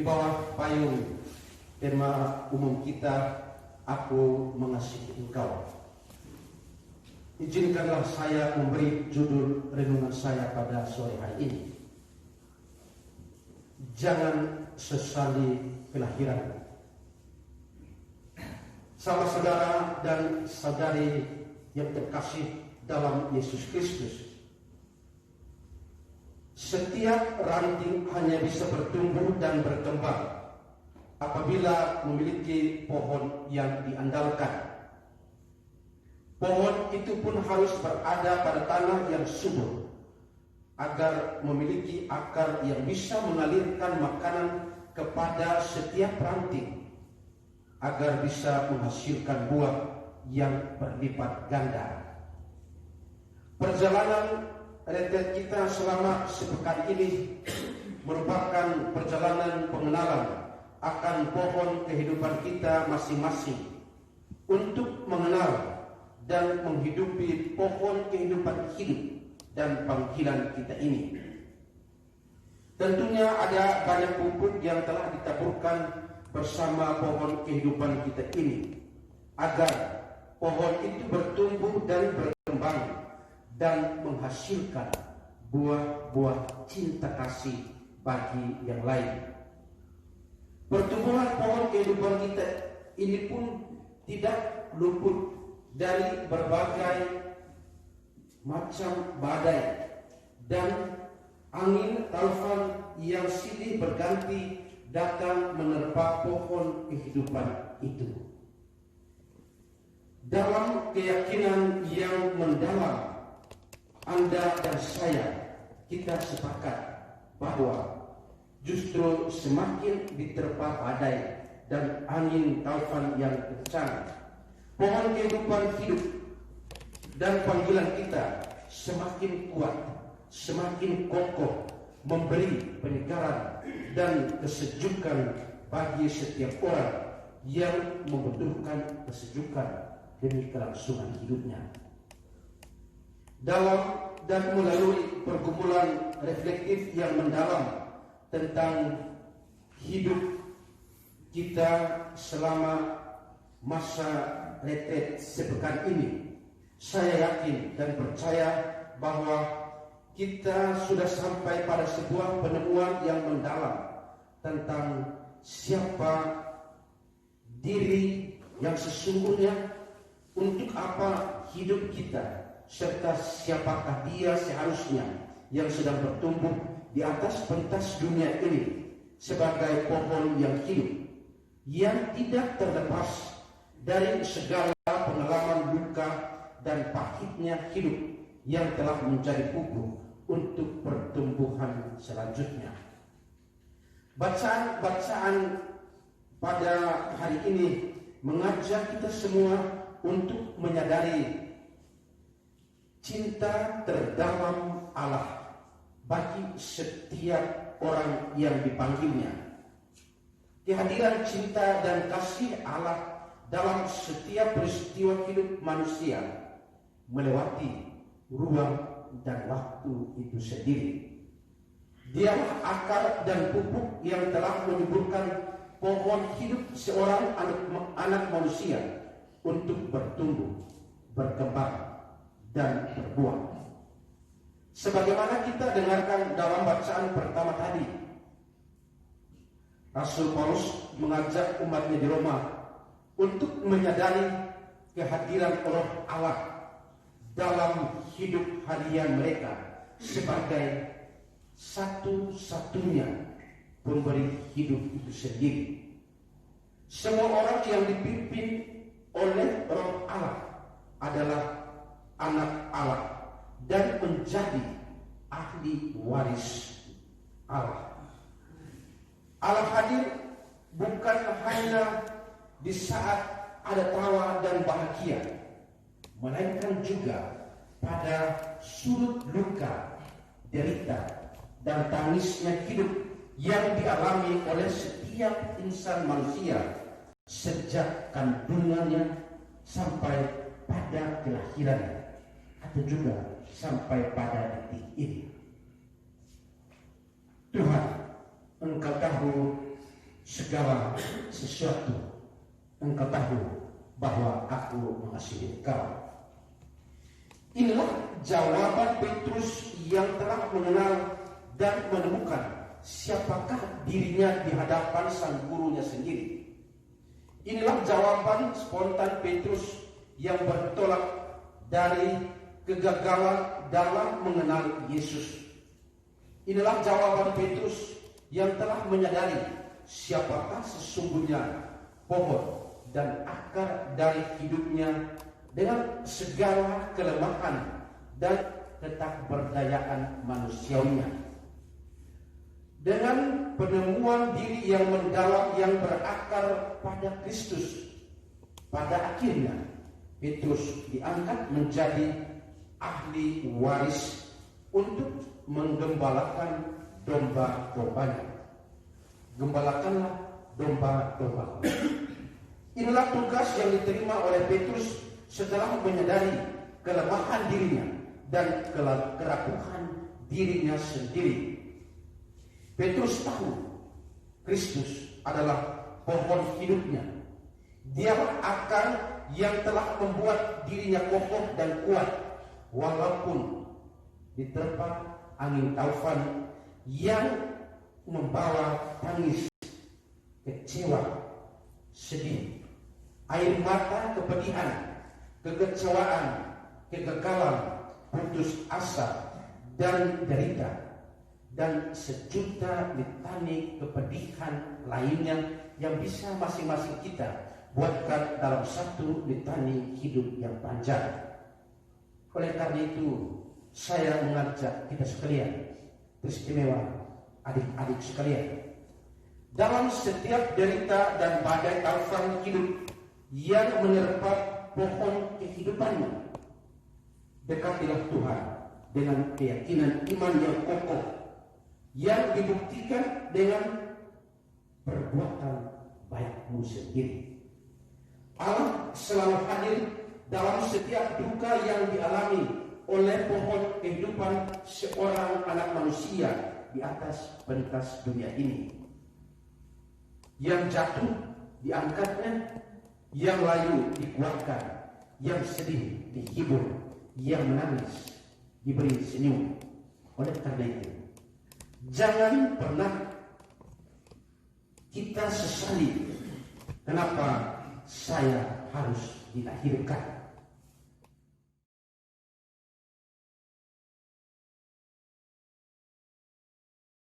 bawah payung tema umum kita, Aku Mengasihi Engkau. Izinkanlah saya memberi judul renungan saya pada sore hari ini. Jangan sesali kelahiran. Saudara dan saudari yang terkasih dalam Yesus Kristus, setiap ranting hanya bisa bertumbuh dan berkembang apabila memiliki pohon yang diandalkan. Pohon itu pun harus berada pada tanah yang subur agar memiliki akar yang bisa mengalirkan makanan kepada setiap ranting, agar bisa menghasilkan buah yang berlipat ganda. Perjalanan retret kita selama sepekan ini merupakan perjalanan pengenalan akan pohon kehidupan kita masing-masing, untuk mengenal dan menghidupi pohon kehidupan hidup dan panggilan kita ini. Tentunya ada banyak pupuk yang telah ditaburkan bersama pohon kehidupan kita ini, agar pohon itu bertumbuh dan berkembang dan menghasilkan buah-buah cinta kasih bagi yang lain. Pertumbuhan pohon kehidupan kita ini pun tidak luput dari berbagai macam badai dan angin taufan yang silih berganti datang menerpa pohon kehidupan itu. Dalam keyakinan yang mendalam, Anda dan saya, kita sepakat bahwa justru semakin diterpa badai dan angin taufan yang kencang, pohon kehidupan hidup dan panggilan kita semakin kuat, semakin kokoh, memberi penyegaran dan kesejukan bagi setiap orang yang membutuhkan kesejukan demi kelangsungan hidupnya. Dalam dan melalui pergumulan reflektif yang mendalam tentang hidup kita selama masa retret sepekan ini, saya yakin dan percaya bahwa kita sudah sampai pada sebuah penemuan yang mendalam tentang siapa diri yang sesungguhnya, untuk apa hidup kita, serta siapakah dia seharusnya yang sedang bertumbuh di atas pentas dunia ini sebagai pohon yang hidup, yang tidak terlepas dari segala pengalaman luka dan pahitnya hidup yang telah menjadi pupuk untuk pertumbuhan selanjutnya. Bacaan-bacaan pada hari ini mengajak kita semua untuk menyadari cinta terdalam Allah bagi setiap orang yang dipanggilnya. Kehadiran cinta dan kasih Allah dalam setiap peristiwa hidup manusia melewati ruang dan waktu itu sendiri. Dialah akar dan pupuk yang telah menyuburkan pohon hidup seorang anak manusia untuk bertumbuh, berkembang, dan berbuah. Sebagaimana kita dengarkan dalam bacaan pertama tadi, Rasul Paulus mengajak umatnya di Roma untuk menyadari kehadiran Roh Allah dalam hidup harian mereka sebagai satu-satunya pemberi hidup itu sendiri. Semua orang yang dipimpin oleh Roh Allah adalah anak Allah dan menjadi ahli waris Allah. Allah hadir bukan hanya di saat ada tawa dan bahagia, melainkan juga pada sudut luka, derita, dan tangisnya hidup yang dialami oleh setiap insan manusia sejak kandungannya sampai pada kelahirannya, atau juga sampai pada detik ini. Tuhan, Engkau tahu segala sesuatu engkau tahu bahwa aku mengasihi engkau. Inilah jawaban Petrus yang telah mengenal dan menemukan siapakah dirinya di hadapan sang gurunya sendiri. Inilah jawaban spontan Petrus yang bertolak dari kegagalan dalam mengenal Yesus. Inilah jawaban Petrus yang telah menyadari siapakah sesungguhnya pohon dan akar dari hidupnya dengan segala kelemahan dan ketakberdayaan manusiawinya. Dengan penemuan diri yang mendalam yang berakar pada Kristus, pada akhirnya Petrus diangkat menjadi ahli waris untuk menggembalakan domba-dombanya. Gembalakanlah domba-domba. Inilah tugas yang diterima oleh Petrus setelah menyadari kelemahan dirinya dan keraguan dirinya sendiri. Petrus tahu Kristus adalah pohon hidupnya. Dialah akar yang telah membuat dirinya kokoh dan kuat walaupun diterpa angin taufan yang membawa tangis, kecewa, sedih, air mata kepedihan, kekecewaan, kegagalan, putus asa, dan derita, dan sejuta litani kepedihan lainnya yang bisa masing-masing kita buatkan dalam satu litani hidup yang panjang. Oleh karena itu, saya mengajak kita sekalian, teristimewa adik-adik sekalian, dalam setiap derita dan badai taufan hidup yang menerpa pohon kehidupannya, dekatilah Tuhan dengan keyakinan iman yang kokoh yang dibuktikan dengan perbuatan baikmu sendiri. Allah selalu hadir dalam setiap duka yang dialami oleh pohon kehidupan seorang anak manusia di atas pentas dunia ini. Yang jatuh diangkatnya, yang layu dikuatkan, yang sedih dihibur, yang menangis diberi senyum. Oleh karena itu, jangan pernah kita sesali kenapa saya harus dilahirkan.